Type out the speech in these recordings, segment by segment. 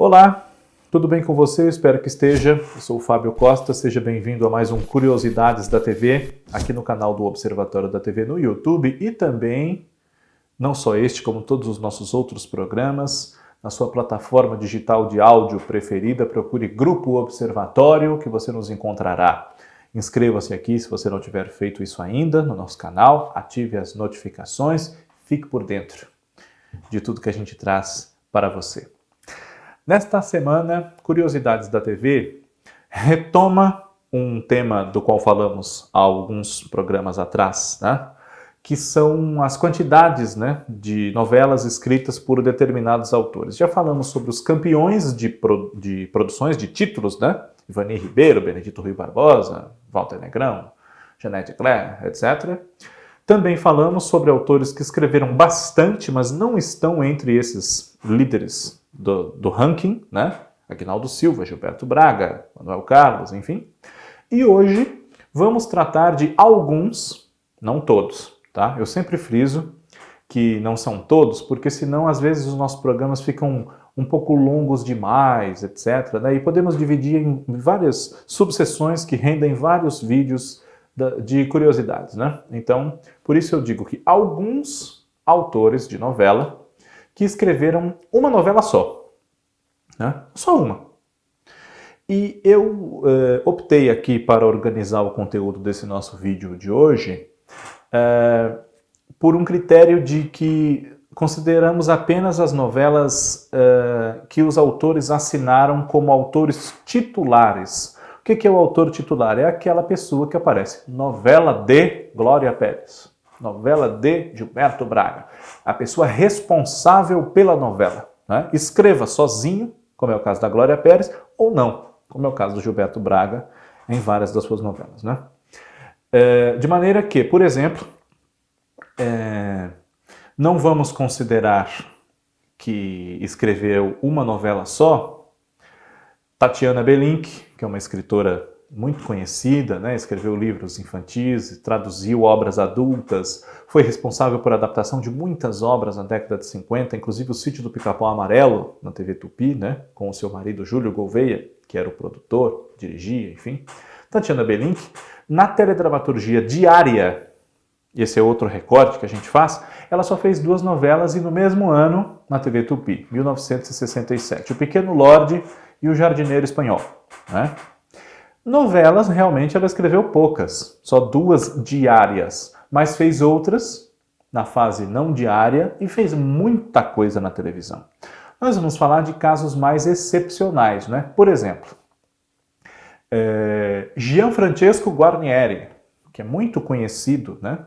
Olá, tudo bem com você? Eu espero que esteja. Eu sou o Fábio Costa, seja bem-vindo a mais um Curiosidades da TV, aqui no canal do Observatório da TV no YouTube e também, não só este, como todos os nossos outros programas, na sua plataforma digital de áudio preferida, procure Grupo Observatório que você nos encontrará. Inscreva-se aqui se você não tiver feito isso ainda no nosso canal, ative as notificações, fique por dentro de tudo que a gente traz para você. Nesta semana, Curiosidades da TV retoma um tema do qual falamos há alguns programas atrás, né? Que são as quantidades, né, de novelas escritas por determinados autores. Já falamos sobre os campeões de produções, de títulos, né? Ivani Ribeiro, Benedito Rui Barbosa, Walter Negrão, Jeanette Claire, etc. Também falamos sobre autores que escreveram bastante, mas não estão entre esses líderes do ranking, né? Aguinaldo Silva, Gilberto Braga, Manuel Carlos, enfim. E hoje vamos tratar de alguns, não todos, tá? Eu sempre friso que não são todos, porque senão às vezes os nossos programas ficam um pouco longos demais, etc. Né? E podemos dividir em várias subseções que rendem vários vídeos de curiosidades, né? Então, por isso eu digo que alguns autores de novela que escreveram uma novela só, né? Só uma. E eu optei aqui para organizar o conteúdo desse nosso vídeo de hoje por um critério de que consideramos apenas as novelas que os autores assinaram como autores titulares. O que é o autor titular? É aquela pessoa que aparece. Novela de Glória Pérez. Novela de Gilberto Braga. A pessoa responsável pela novela. Né? Escreva sozinho, como é o caso da Glória Pérez, ou não, como é o caso do Gilberto Braga em várias das suas novelas. Né? De maneira que, por exemplo, não vamos considerar que escreveu uma novela só Tatiana Belink, que é uma escritora muito conhecida, né? Escreveu livros infantis, traduziu obras adultas, foi responsável por adaptação de muitas obras na década de 50, inclusive o Sítio do Pica-Pau Amarelo, na TV Tupi, né? Com o seu marido Júlio Gouveia, que era o produtor, dirigia, enfim. Tatiana Belink, na teledramaturgia diária, esse é outro recorte que a gente faz, ela só fez 2 novelas e no mesmo ano, na TV Tupi, 1967, O Pequeno Lorde e O Jardineiro Espanhol. Né? Novelas, realmente, ela escreveu poucas, só 2 diárias, mas fez outras na fase não diária e fez muita coisa na televisão. Nós vamos falar de casos mais excepcionais, né? Por exemplo, Gianfrancesco Guarnieri, que é muito conhecido, né,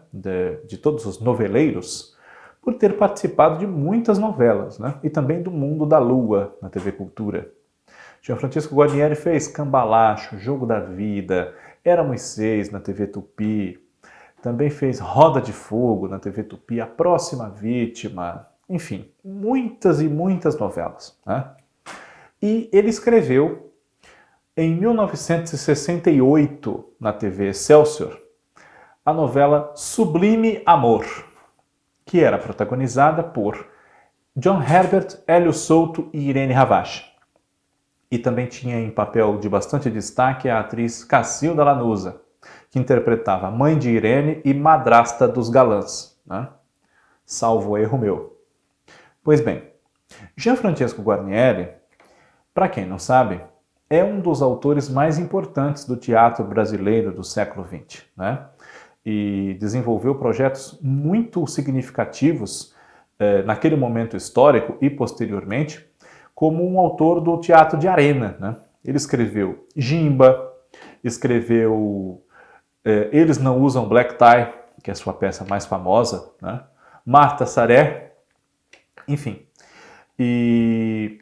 de todos os noveleiros, por ter participado de muitas novelas, né, e também do Mundo da Lua, na TV Cultura. Gianfrancesco Guarnieri fez Cambalacho, Jogo da Vida, Éramos 6 na TV Tupi, também fez Roda de Fogo na TV Tupi, A Próxima Vítima, enfim, muitas e muitas novelas. Né? E ele escreveu, em 1968, na TV Excelsior, a novela Sublime Amor, que era protagonizada por John Herbert, Hélio Souto e Irene Ravache. E também tinha em papel de bastante destaque a atriz Cacilda Lanuza, que interpretava a mãe de Irene e madrasta dos galãs, né? Salvo erro meu. Pois bem, Gianfrancesco Guarnieri, para quem não sabe, é um dos autores mais importantes do teatro brasileiro do século XX, né? E desenvolveu projetos muito significativos naquele momento histórico e posteriormente, como um autor do teatro de arena. Né? Ele escreveu Gimba, escreveu Eles Não Usam Black Tie, que é a sua peça mais famosa, né? Marta Saré, enfim. E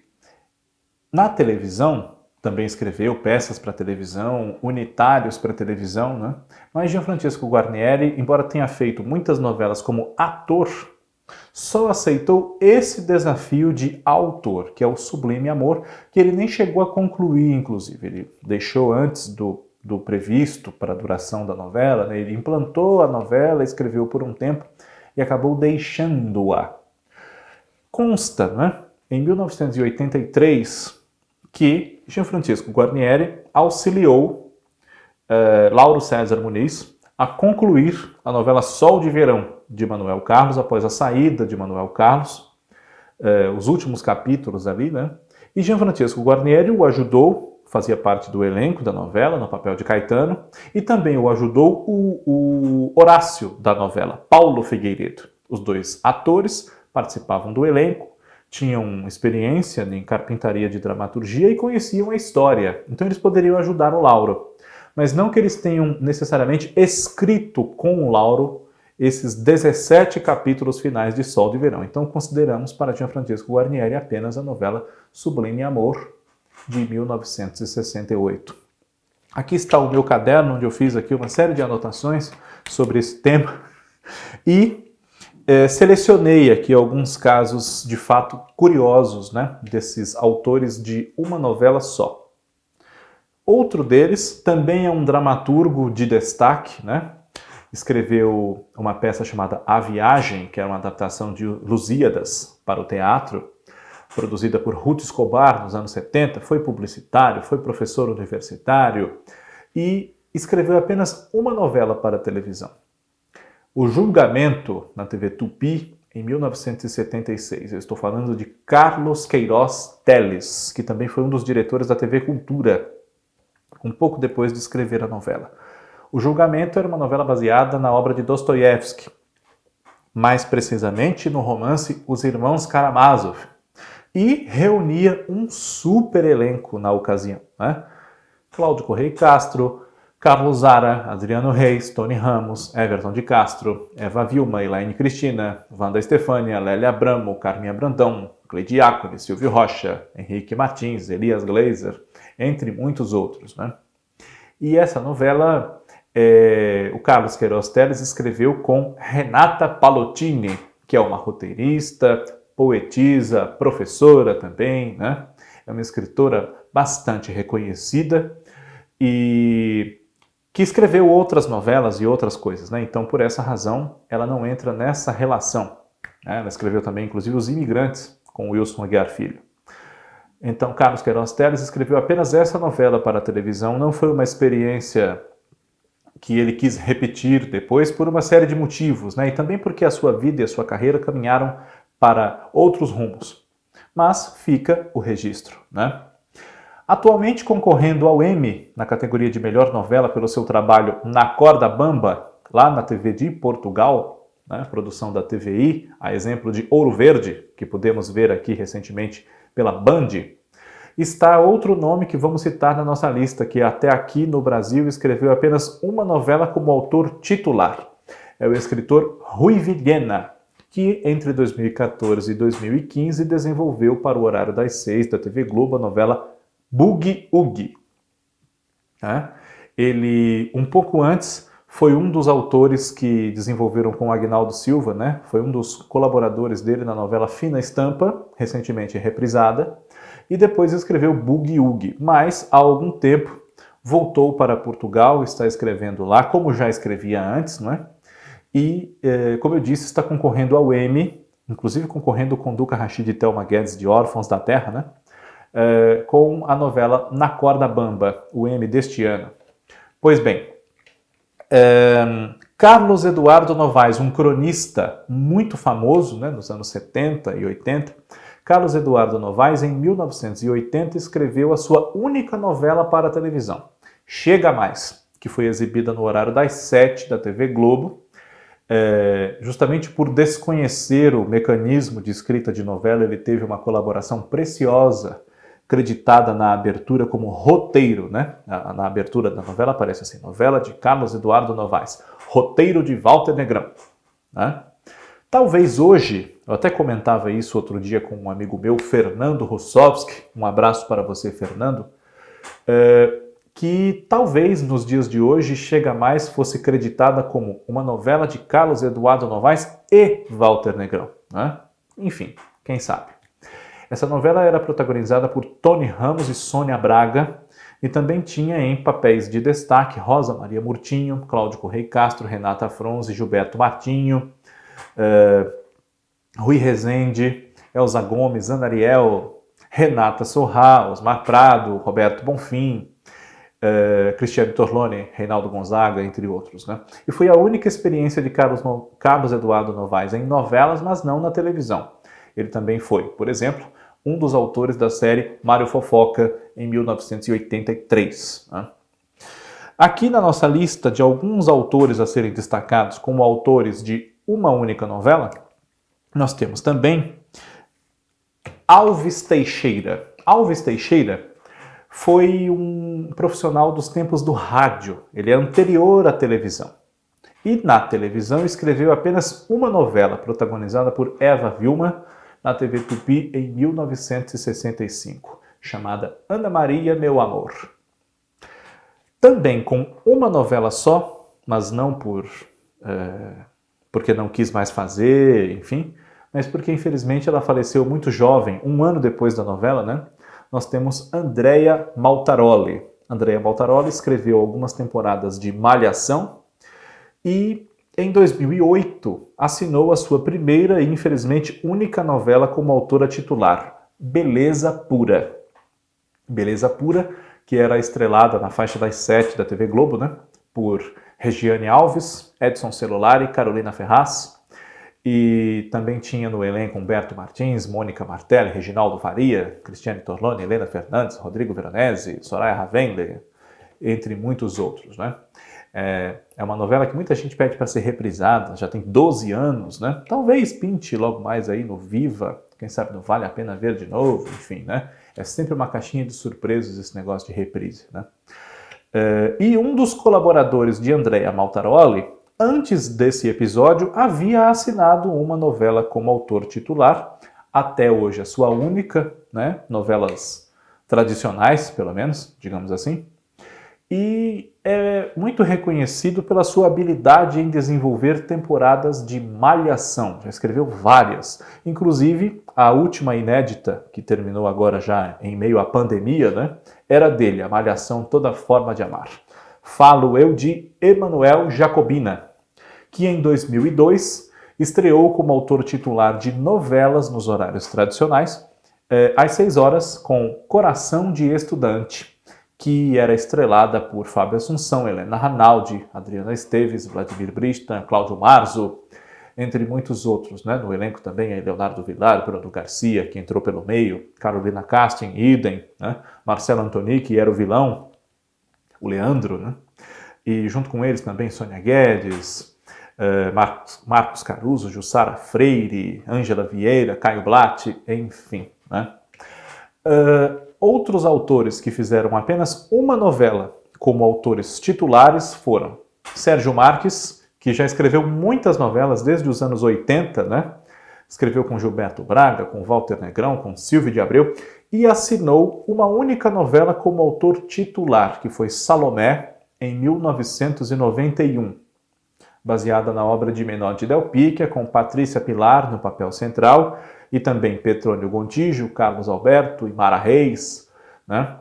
na televisão, também escreveu peças para televisão, unitários para televisão, né? Mas Gianfrancesco Guarnieri, embora tenha feito muitas novelas como ator, só aceitou esse desafio de autor, que é o Sublime Amor, que ele nem chegou a concluir, inclusive. Ele deixou antes do previsto para a duração da novela, né? Ele implantou a novela, escreveu por um tempo e acabou deixando-a. Consta, né? Em 1983, que Gianfrancesco Guarnieri auxiliou Lauro César Muniz a concluir a novela Sol de Verão de Manuel Carlos, após a saída de Manuel Carlos, os últimos capítulos ali, né? E Gianfrancesco Guarnieri o ajudou, fazia parte do elenco da novela, no papel de Caetano, e também o ajudou o Horácio da novela, Paulo Figueiredo. Os dois atores participavam do elenco, tinham experiência em carpintaria de dramaturgia e conheciam a história, então eles poderiam ajudar o Lauro. Mas não que eles tenham necessariamente escrito com o Lauro esses 17 capítulos finais de Sol de Verão. Então consideramos para Gianfrancesco Guarnieri apenas a novela Sublime Amor, de 1968. Aqui está o meu caderno, onde eu fiz aqui uma série de anotações sobre esse tema e selecionei aqui alguns casos de fato curiosos, né, desses autores de uma novela só. Outro deles também é um dramaturgo de destaque, né? Escreveu uma peça chamada A Viagem, que era uma adaptação de Lusíadas para o teatro, produzida por Ruth Escobar nos anos 70, foi publicitário, foi professor universitário e escreveu apenas uma novela para a televisão. O Julgamento, na TV Tupi, em 1976. Eu estou falando de Carlos Queiroz Teles, que também foi um dos diretores da TV Cultura, um pouco depois de escrever a novela. O Julgamento era uma novela baseada na obra de Dostoiévski, mais precisamente no romance Os Irmãos Karamazov, e reunia um super elenco na ocasião, né? Cláudio Correia Castro, Carlos Zara, Adriano Reis, Tony Ramos, Everton de Castro, Eva Vilma, Elaine Cristina, Wanda Estefânia, Lélia Abramo, Carminha Brandão, Cleide Diácone, Silvio Rocha, Henrique Martins, Elias Gleiser, entre muitos outros, né? E essa novela, o Carlos Queiroz Teles escreveu com Renata Palottini, que é uma roteirista, poetisa, professora também, né? É uma escritora bastante reconhecida e que escreveu outras novelas e outras coisas, né? Então, por essa razão, ela não entra nessa relação, né? Ela escreveu também, inclusive, Os Imigrantes, com Wilson Aguiar Filho. Então, Carlos Queiroz Teles escreveu apenas essa novela para a televisão. Não foi uma experiência que ele quis repetir depois por uma série de motivos, né? E também porque a sua vida e a sua carreira caminharam para outros rumos. Mas fica o registro, né? Atualmente concorrendo ao Emmy na categoria de melhor novela pelo seu trabalho Na Corda Bamba, lá na TV de Portugal, né? Produção da TVI, a exemplo de Ouro Verde, que podemos ver aqui recentemente pela Band, está outro nome que vamos citar na nossa lista, que até aqui no Brasil escreveu apenas uma novela como autor titular. É o escritor Rui Vilhena, que entre 2014 e 2015 desenvolveu para o horário das 6 da TV Globo a novela Boogie Woogie. Ele, um pouco antes, foi um dos autores que desenvolveram com o Agnaldo Silva, né? Foi um dos colaboradores dele na novela Fina Estampa, recentemente reprisada, e depois escreveu Boogie Woogie, mas há algum tempo voltou para Portugal, está escrevendo lá, como já escrevia antes, não é? E, como eu disse, está concorrendo ao Emmy, inclusive concorrendo com Duca Rachid e Thelma Guedes de Órfãos da Terra, né? Com a novela Na Corda Bamba, o Emmy deste ano. Pois bem, Carlos Eduardo Novaes, um cronista muito famoso, né, nos anos 70 e 80, Carlos Eduardo Novaes, em 1980, escreveu a sua única novela para a televisão, Chega Mais, que foi exibida no horário das 7 da TV Globo. Justamente por desconhecer o mecanismo de escrita de novela, ele teve uma colaboração preciosa, creditada na abertura como roteiro, né? Na abertura da novela aparece assim, novela de Carlos Eduardo Novaes, roteiro de Walter Negrão, né? Talvez hoje, eu até comentava isso outro dia com um amigo meu, Fernando Russowski, um abraço para você, Fernando, que talvez nos dias de hoje Chega Mais fosse creditada como uma novela de Carlos Eduardo Novaes e Walter Negrão, né? Enfim, quem sabe. Essa novela era protagonizada por Tony Ramos e Sônia Braga e também tinha em papéis de destaque Rosa Maria Murtinho, Cláudio Correia Castro, Renata Fronze, Gilberto Martinho, Rui Rezende, Elza Gomes, Ana Ariel, Renata Sorrá, Osmar Prado, Roberto Bonfim, Cristiane Torlone, Reinaldo Gonzaga, entre outros. Né? E foi a única experiência de Carlos Eduardo Novaes em novelas, mas não na televisão. Ele também foi, por exemplo, um dos autores da série Mário Fofoca, em 1983. Né? Aqui na nossa lista de alguns autores a serem destacados como autores de uma única novela, nós temos também Alves Teixeira. Alves Teixeira foi um profissional dos tempos do rádio. Ele é anterior à televisão. E na televisão escreveu apenas uma novela protagonizada por Eva Vilma na TV Tupi em 1965, chamada Ana Maria, Meu Amor. Também com uma novela só, mas não porque não quis mais fazer, enfim, mas porque infelizmente ela faleceu muito jovem, um ano depois da novela, né? Nós temos Andrea Maltaroli. Andrea Maltaroli escreveu algumas temporadas de Malhação e em 2008 assinou a sua primeira e infelizmente única novela como autora titular, Beleza Pura. Beleza Pura, que era estrelada na faixa das 7 da TV Globo, né? Por Regiane Alves, Edson Celulari e Carolina Ferraz. E também tinha no elenco Humberto Martins, Mônica Martelli, Reginaldo Faria, Cristiane Torlone, Helena Fernandes, Rodrigo Veronese, Soraya Ravenle, entre muitos outros. Né? É uma novela que muita gente pede para ser reprisada, já tem 12 anos, né? Talvez pinte logo mais aí no Viva, quem sabe não vale a pena ver de novo, enfim, né? É sempre uma caixinha de surpresas esse negócio de reprise, né? E um dos colaboradores de Andrea Maltaroli, antes desse episódio, havia assinado uma novela como autor titular, até hoje a sua única, né? Novelas tradicionais, pelo menos, digamos assim. E é muito reconhecido pela sua habilidade em desenvolver temporadas de Malhação. Já escreveu várias, inclusive a última inédita, que terminou agora já em meio à pandemia, né? Era dele, a Malhação Toda Forma de Amar. Falo eu de Emanuel Jacobina, que em 2002 estreou como autor titular de novelas nos horários tradicionais, às 6 horas, com Coração de Estudante, que era estrelada por Fábio Assunção, Helena Ranaldi, Adriana Esteves, Vladimir Brista, Cláudio Marzo, entre muitos outros. Né? No elenco também é Leonardo Vilar, Bruno Garcia, que entrou pelo meio, Carolina Casting, idem, né? Marcelo Antoni, que era o vilão, o Leandro, né? E junto com eles também Sônia Guedes, Marcos Caruso, Jussara Freire, Ângela Vieira, Caio Blatt, enfim. Né? Outros autores que fizeram apenas uma novela como autores titulares foram Sérgio Marques, que já escreveu muitas novelas desde os anos 80, né? Escreveu com Gilberto Braga, com Walter Negrão, com Silvio de Abreu, e assinou uma única novela como autor titular, que foi Salomé, em 1991, baseada na obra de Menor de Del Picchia, com Patrícia Pilar no papel central, e também Petrônio Gontijo, Carlos Alberto, Imara Reis, né?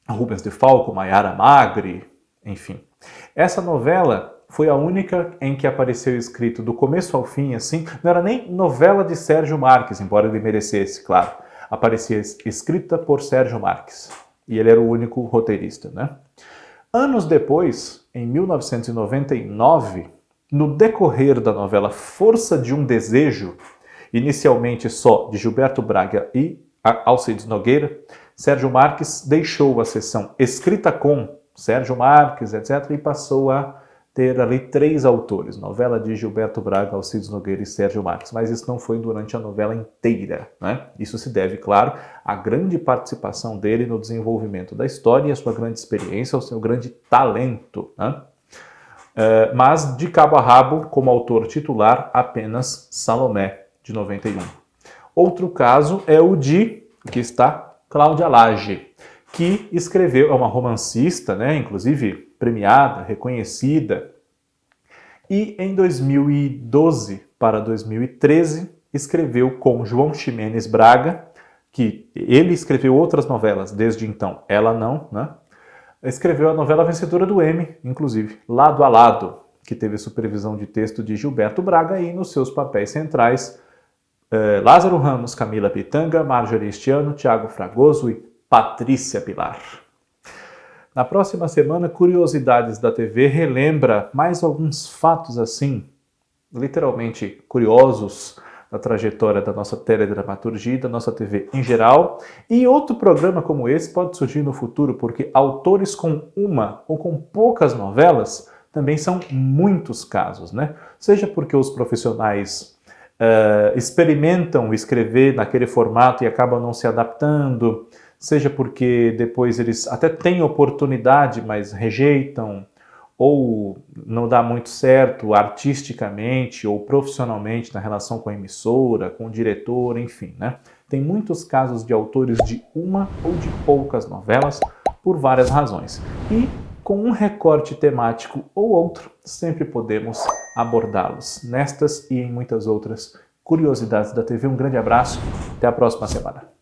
Rubens de Falco, Maiara Magri, enfim. Essa novela foi a única em que apareceu escrito do começo ao fim, assim, não era nem novela de Sérgio Marques, embora ele merecesse, claro. Aparecia escrita por Sérgio Marques, e ele era o único roteirista, né? Anos depois, em 1999, no decorrer da novela Força de um Desejo, inicialmente só de Gilberto Braga e Alcides Nogueira, Sérgio Marques deixou a seção escrita com Sérgio Marques, etc., e passou a ter ali 3 autores, novela de Gilberto Braga, Alcides Nogueira e Sérgio Marques, mas isso não foi durante a novela inteira. Né? Isso se deve, claro, à grande participação dele no desenvolvimento da história e à sua grande experiência, ao seu grande talento. Né? Mas, de cabo a rabo, como autor titular, apenas Salomé, de 91. Outro caso é o de, aqui está, Cláudia Lage, que escreveu, é uma romancista, né, inclusive premiada, reconhecida, e em 2012 para 2013 escreveu com João Ximenes Braga, que ele escreveu outras novelas desde então, ela não, né? Escreveu a novela vencedora do Emmy, inclusive, Lado a Lado, que teve supervisão de texto de Gilberto Braga e nos seus papéis centrais Lázaro Ramos, Camila Pitanga, Marjorie Estiano, Thiago Fragoso e Patrícia Pilar. Na próxima semana, Curiosidades da TV relembra mais alguns fatos assim, literalmente curiosos, da trajetória da nossa teledramaturgia e da nossa TV em geral. E outro programa como esse pode surgir no futuro, porque autores com uma ou com poucas novelas também são muitos casos, né? Seja porque os profissionais experimentam escrever naquele formato e acabam não se adaptando, seja porque depois eles até têm oportunidade, mas rejeitam, ou não dá muito certo artisticamente ou profissionalmente na relação com a emissora, com o diretor, enfim, né? Tem muitos casos de autores de uma ou de poucas novelas por várias razões. E com um recorte temático ou outro, sempre podemos abordá-los nestas e em muitas outras curiosidades da TV. Um grande abraço, até a próxima semana.